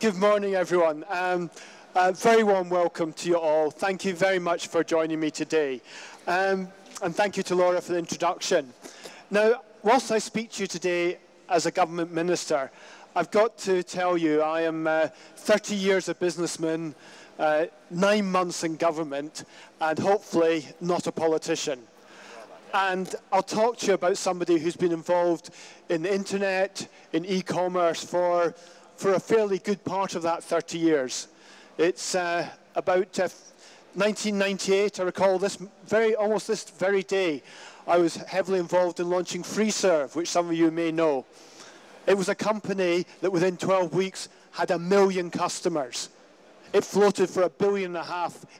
Good morning, everyone. Very warm welcome to you all. Thank you very much for joining me today. And thank you to Laura for the introduction. Now, whilst I speak to you today as a government minister, I've got to tell you I am 30 years a businessman, 9 months in government, and hopefully not a politician. And I'll talk to you about somebody who's been involved in the internet, in e-commerce for a fairly good part of that 30 years. It's about 1998, I recall almost this very day, I was heavily involved in launching FreeServe, which some of you may know. It was a company that within 12 weeks had 1 million customers. It floated for $1.5 billion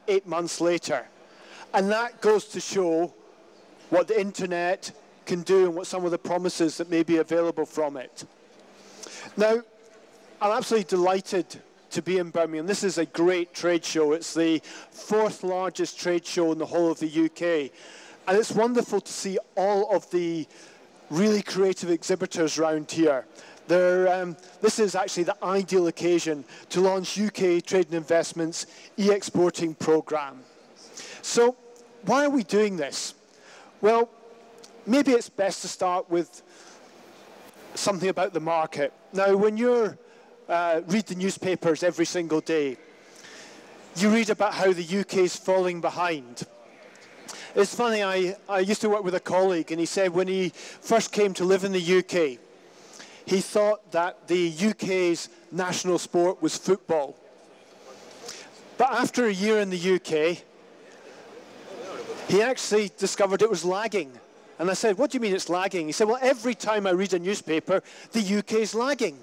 8 months later. And that goes to show what the internet can do and what some of the promises that may be available from it. Now, I'm absolutely delighted to be in Birmingham. This is a great trade show. It's the 4th largest trade show in the whole of the UK. And it's wonderful to see all of the really creative exhibitors around here. This is actually the ideal occasion to launch UK Trade and Investment's e-exporting programme. So why are we doing this? Well, maybe it's best to start with something about the market. Now, when you read the newspapers every single day, you read about how the UK is falling behind. It's funny, I used to work with a colleague, and he said when he first came to live in the UK, he thought that the UK's national sport was football. But after a year in the UK, he actually discovered it was lagging. And I said, what do you mean it's lagging? He said, well, every time I read a newspaper, the UK is lagging.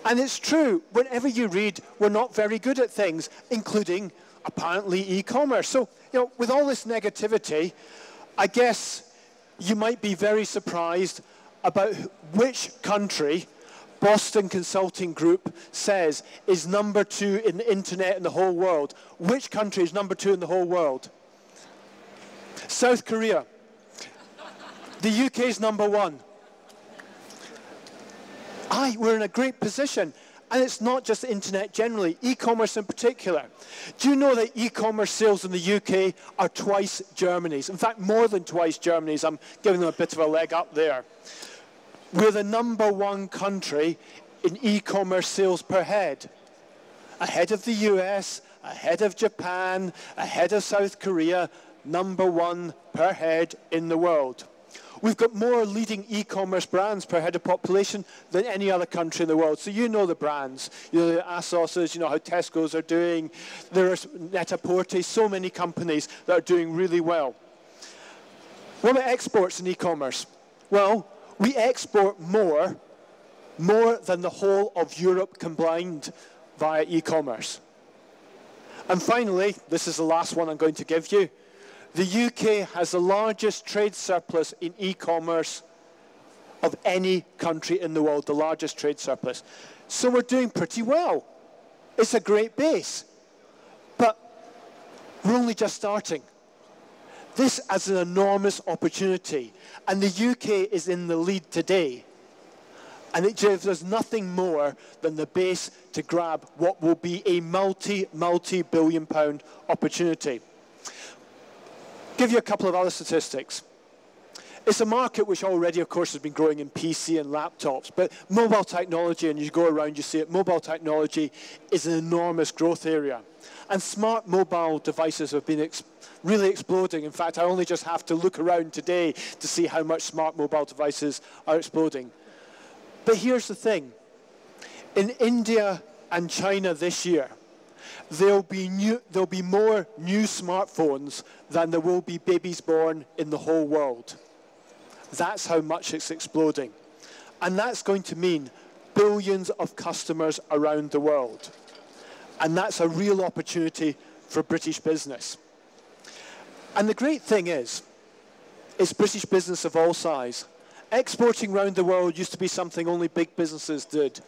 And it's true, whenever you read, we're not very good at things, including, apparently, e-commerce. So, you know, with all this negativity, I guess you might be very surprised about which country Boston Consulting Group says is number 2 in the internet in the whole world. Which country is number 2 in the whole world? South Korea. The UK is number 1. We're in a great position. And it's not just the internet generally, e-commerce in particular. Do you know that e-commerce sales in the UK are twice Germany's? In fact, more than twice Germany's. I'm giving them a bit of a leg up there. We're the number 1 country in e-commerce sales per head. Ahead of the US, ahead of Japan, ahead of South Korea, number 1 per head in the world. We've got more leading e-commerce brands per head of population than any other country in the world. So you know the brands. You know the ASOS's, you know how Tesco's are doing. There are Net-a-Porter, so many companies that are doing really well. What about exports in e-commerce? Well, we export more than the whole of Europe combined via e-commerce. And finally, this is the last one I'm going to give you. The UK has the largest trade surplus in e-commerce of any country in the world, the largest trade surplus. So we're doing pretty well. It's a great base. But we're only just starting. This is an enormous opportunity. And the UK is in the lead today. And it gives us nothing more than the base to grab what will be a multi-billion pound opportunity. Give you a couple of other statistics. It's a market which already, of course, has been growing in PC and laptops, but mobile technology, and you go around, you see it, mobile technology is an enormous growth area. And smart mobile devices have been really exploding. In fact, I only just have to look around today to see how much smart mobile devices are exploding. But here's the thing. In India and China this year, there'll be more new smartphones than there will be babies born in the whole world. That's how much it's exploding. And that's going to mean billions of customers around the world. And that's a real opportunity for British business. And the great thing is, it's British business of all size. Exporting around the world used to be something only big businesses did.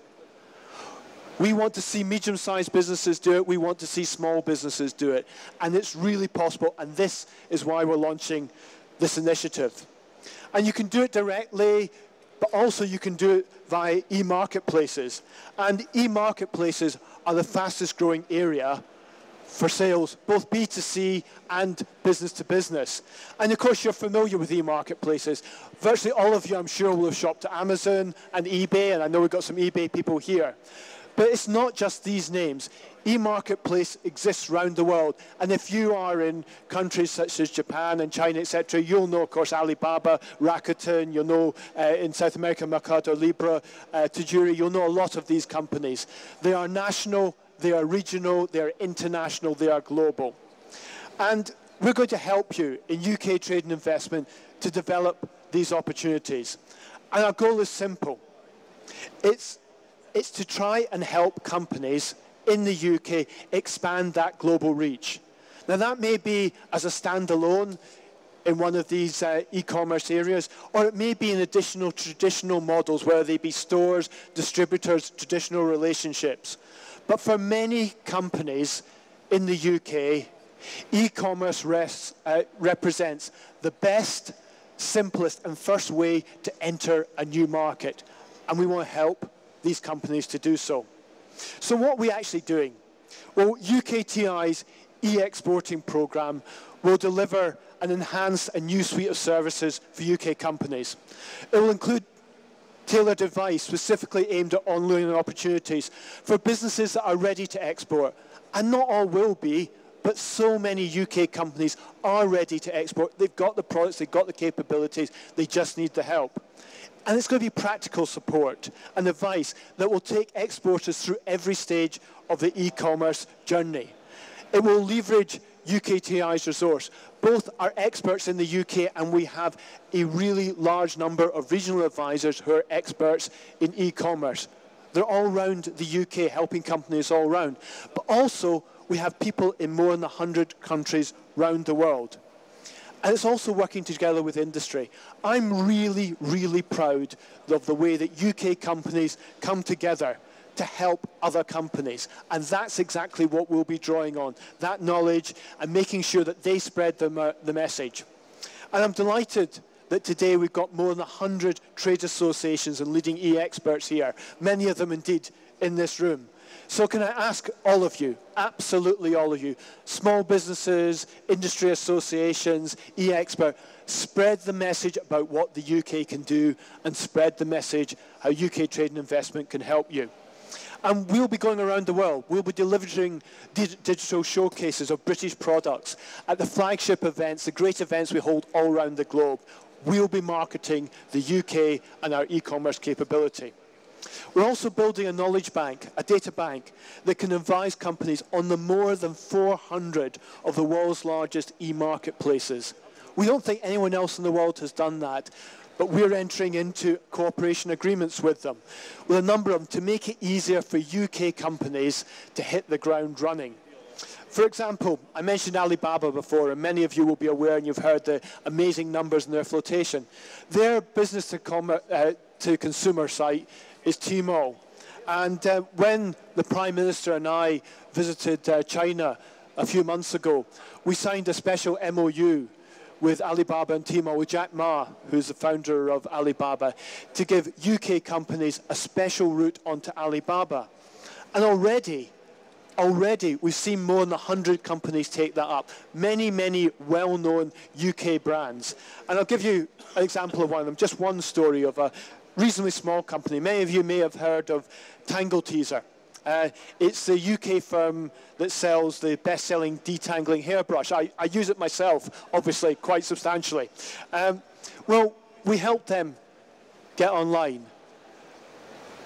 We want to see medium-sized businesses do it. We want to see small businesses do it. And it's really possible. And this is why we're launching this initiative. And you can do it directly, but also you can do it via e-marketplaces. And e-marketplaces are the fastest growing area for sales, both B2C and business to business. And of course, you're familiar with e-marketplaces. Virtually all of you, I'm sure, will have shopped at Amazon and eBay, and I know we've got some eBay people here. But it's not just these names. E-marketplace exists around the world. And if you are in countries such as Japan and China, etc., you'll know, of course, Alibaba, Rakuten, you'll know in South America, Mercado Libre, Tajuri, you'll know a lot of these companies. They are national, they are regional, they are international, they are global. And we're going to help you in UK trade and investment to develop these opportunities. And our goal is simple. It's to try and help companies in the UK expand that global reach. Now that may be as a standalone in one of these e-commerce areas, or it may be in additional traditional models, whether they be stores, distributors, traditional relationships. But for many companies in the UK, e-commerce represents the best, simplest, and first way to enter a new market. And we want to help these companies to do so. So what are we actually doing? Well, UKTI's e-exporting program will deliver an enhanced and new suite of services for UK companies. It will include tailored advice specifically aimed at online opportunities for businesses that are ready to export. And not all will be, but so many UK companies are ready to export. They've got the products, they've got the capabilities, they just need the help. And it's going to be practical support and advice that will take exporters through every stage of the e-commerce journey. It will leverage UKTI's resource. Both are experts in the UK, and we have a really large number of regional advisors who are experts in e-commerce. They're all around the UK, helping companies all around. But also, we have people in more than 100 countries around the world. And it's also working together with industry. I'm really, really proud of the way that UK companies come together to help other companies. And that's exactly what we'll be drawing on, that knowledge and making sure that they spread the message. And I'm delighted that today we've got more than 100 trade associations and leading e-experts here, many of them indeed in this room. So can I ask all of you, absolutely all of you, small businesses, industry associations, e-expert, spread the message about what the UK can do and spread the message how UK trade and investment can help you. And we'll be going around the world. We'll be delivering digital showcases of British products at the flagship events, the great events we hold all around the globe. We'll be marketing the UK and our e-commerce capability. We're also building a knowledge bank, a data bank, that can advise companies on the more than 400 of the world's largest e-marketplaces. We don't think anyone else in the world has done that, but we're entering into cooperation agreements with them, with a number of them, to make it easier for UK companies to hit the ground running. For example, I mentioned Alibaba before, and many of you will be aware, and you've heard the amazing numbers in their flotation. Their business to consumer site is Tmall. And when the Prime Minister and I visited China a few months ago, we signed a special MOU with Alibaba and Tmall, with Jack Ma, who's the founder of Alibaba, to give UK companies a special route onto Alibaba. And already we've seen more than 100 companies take that up. Many, many well-known UK brands. And I'll give you an example of one of them, just one story of a reasonably small company. Many of you may have heard of Tangle Teezer. It's the UK firm that sells the best-selling detangling hairbrush. I use it myself, obviously, quite substantially. Well, we helped them get online,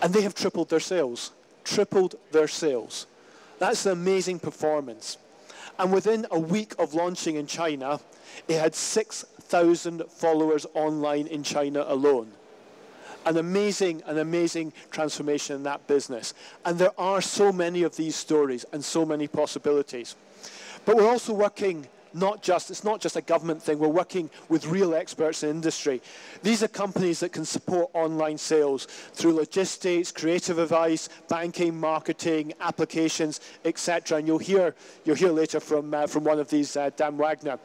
and they have tripled their sales. Tripled their sales. That's an amazing performance. And within a week of launching in China, it had 6,000 followers online in China alone. An amazing transformation in that business. And there are so many of these stories and so many possibilities. But we're also working it's not just a government thing, we're working with real experts in industry. These are companies that can support online sales through logistics, creative advice, banking, marketing, applications, etc. And you'll hear later from one of these, Dan Wagner.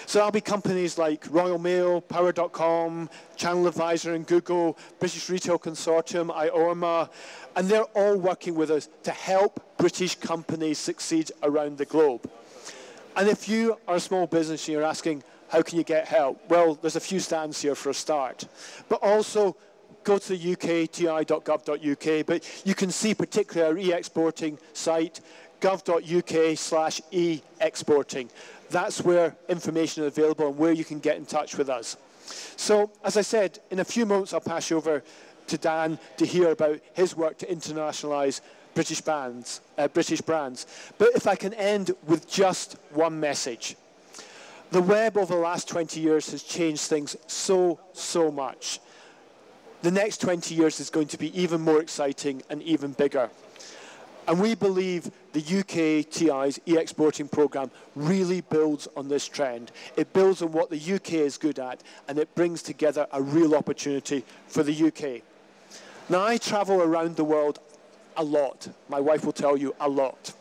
So that'll be companies like Royal Mail, Power.com, Channel Advisor and Google, British Retail Consortium, IORMA, and they're all working with us to help British companies succeed around the globe. And if you are a small business and you're asking, how can you get help? Well, there's a few stands here for a start. But also, go to the ukti.gov.uk, but you can see particularly our e-exporting site, gov.uk/e-exporting. That's where information is available and where you can get in touch with us. So, as I said, in a few moments I'll pass you over to Dan to hear about his work to internationalise British brands. But if I can end with just one message. The web over the last 20 years has changed things so much. The next 20 years is going to be even more exciting and even bigger. And we believe the UKTI's e-exporting programme really builds on this trend. It builds on what the UK is good at, and it brings together a real opportunity for the UK. Now, I travel around the world a lot. My wife will tell you a lot.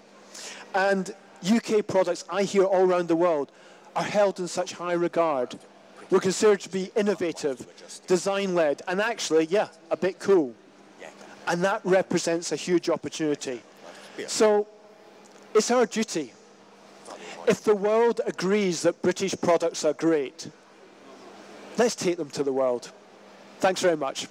And UK products I hear all around the world are held in such high regard. We're considered to be innovative, design-led, and actually, yeah, a bit cool. And that represents a huge opportunity. So it's our duty. If the world agrees that British products are great, let's take them to the world. Thanks very much.